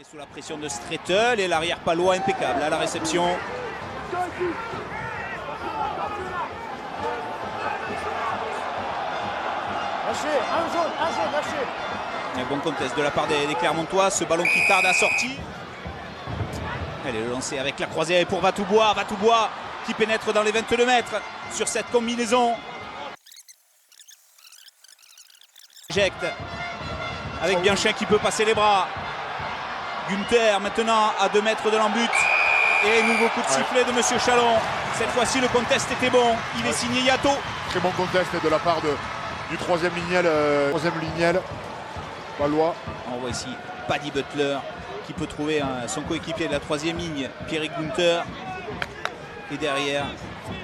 Sous la pression de Strettel et l'arrière palois impeccable à la réception. Un bon contest de la part des Clermontois, ce ballon qui tarde à sortir. Allez, le lancer avec la croisée pour Vatoubois. Vatoubois qui pénètre dans les 22 mètres sur cette combinaison. Éjecte avec Bianchin qui peut passer les bras. Günther maintenant à 2 mètres de l'embut. Et nouveau coup de sifflet de Monsieur Chalon. Cette fois-ci le contest était bon. Il est signé Yato. Très bon contest de la part du troisième lignel palois. On voit ici Paddy Butler qui peut trouver son coéquipier de la troisième ligne, Pierrick Günther. Et derrière,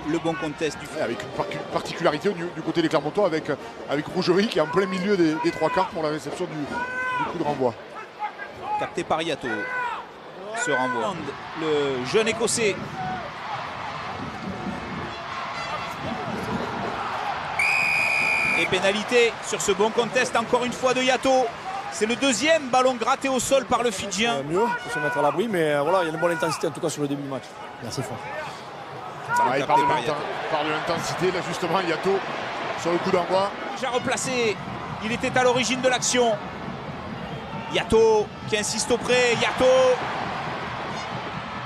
le bon contest du avec une particularité du côté des Clermontois avec Rougerie qui est en plein milieu des trois quarts pour la réception du coup de renvoi. Capté par Yato. Ce renvoi. Le jeune écossais. Et pénalité sur ce bon contest encore une fois de Yato. C'est le deuxième ballon gratté au sol par le Fidjien. Mieux, il faut se mettre à l'abri, mais voilà, il y a une bonne intensité en tout cas sur le début du match. Merci fort. Il parle de l'intensité, là justement Yato sur le coup d'envoi. Déjà replacé, il était à l'origine de l'action. Yato qui insiste auprès, Yato.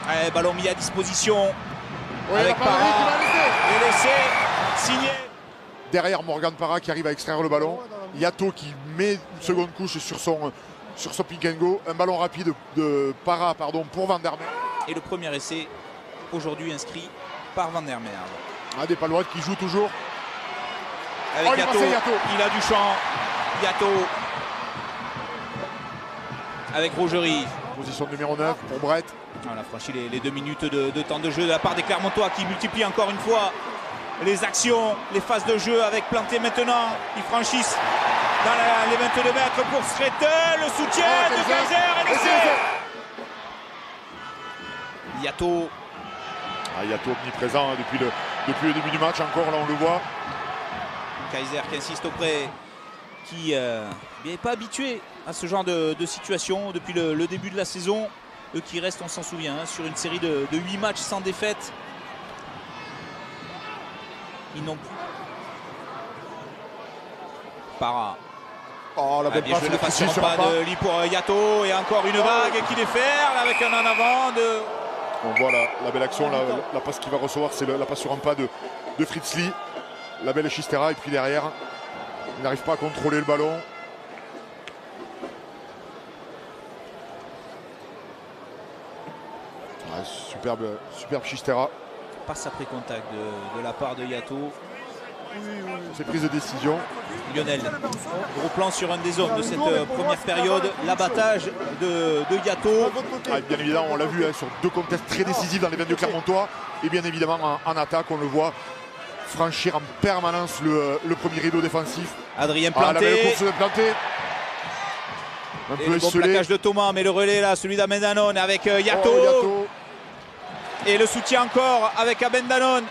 Allez, ballon mis à disposition. Oui, avec Parra. Et laissé, signé. Derrière Morgan Parra qui arrive à extraire le ballon. Yato qui met une seconde couche sur son pick and go. Un ballon rapide de Parra pour Van der Merwe. Et le premier essai aujourd'hui inscrit par Van der Merwe. Des Palois qui jouent toujours. Avec Yato. Il a du champ. Yato. Avec Rougerie. Position numéro 9 pour Brett. On a franchi les 2 minutes de temps de jeu de la part des Clermontois qui multiplient encore une fois les actions, les phases de jeu avec Planté maintenant. Ils franchissent dans les 22 mètres pour Strettel. Le soutien de Kaiser et l'essai. Yato. Yato omniprésent depuis le début du match encore, là on le voit. Kaiser qui insiste auprès, qui n'est pas habitué à ce genre de situation depuis le début de la saison. Eux qui restent, on s'en souvient, sur une série de 8 matchs sans défaite. Ils n'ont plus. Parra. La belle bien joué, la passe en pas de lit pour Yato. Et encore une vague qui déferle avec un en avant de... On voit la belle action, la passe qu'il va recevoir, c'est la passe sur un pas de Fritz Lee. La belle Chistera et puis derrière, il n'arrive pas à contrôler le ballon. Superbe Chistera. Passe après contact de la part de Yato. C'est prise de décision. Lionel, gros plan sur un des hommes de cette première période. L'abattage de Yato. Bien évidemment, on l'a vu sur 2 contests très décisifs dans les 22 Clermontois. Et bien évidemment, en attaque, on le voit franchir en permanence le premier rideau défensif. Adrien Planté. La belle course de Planté. Un peu le bon plaquage de Thomas, mais le relais là, celui d'Amendanon avec Yato. Et le soutien encore avec Abendanon.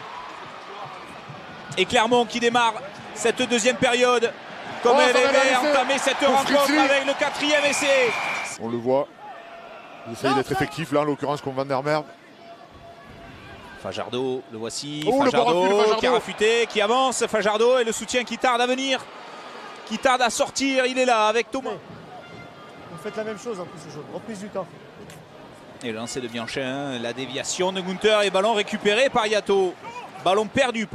Et Clermont qui démarre cette deuxième période. Comme elle avait entamé cette rencontre avec le 4e essai. On le voit. Il essaye d'être effectif là, en l'occurrence contre Van der Merwe. Fajardo, le voici. Fajardo qui a rafuté, qui avance. Fajardo et le soutien qui tarde à venir. Qui tarde à sortir. Il est là avec Thomas. Vous faites la même chose en plus ce jeu. Reprise du temps. Et le lancer de Bianchin, la déviation de Günther et ballon récupéré par Yato. Ballon perdu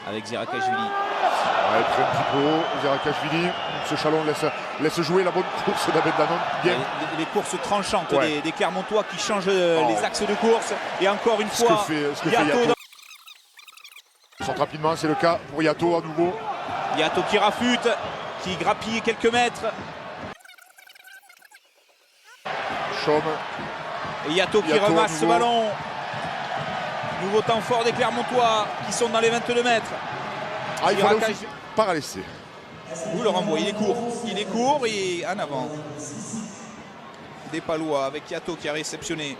avec Zirakashvili. Très un petit peu haut, Zirakashvili. Ce Chalon laisse jouer la bonne course d'Abendanon. Les courses tranchantes des Clermontois qui changent les axes de course. Et encore une fois, Yato. Ils sortent rapidement, c'est le cas pour Yato à nouveau. Yato qui rafute, qui grappille quelques mètres. Chaume. Et Yato qui ramasse ce ballon. Nouveau temps fort des Clermontois qui sont dans les 22 mètres. Il faut aussi pas laisser. Le renvoi, il est court et en avant. Des Palois avec Yato qui a réceptionné.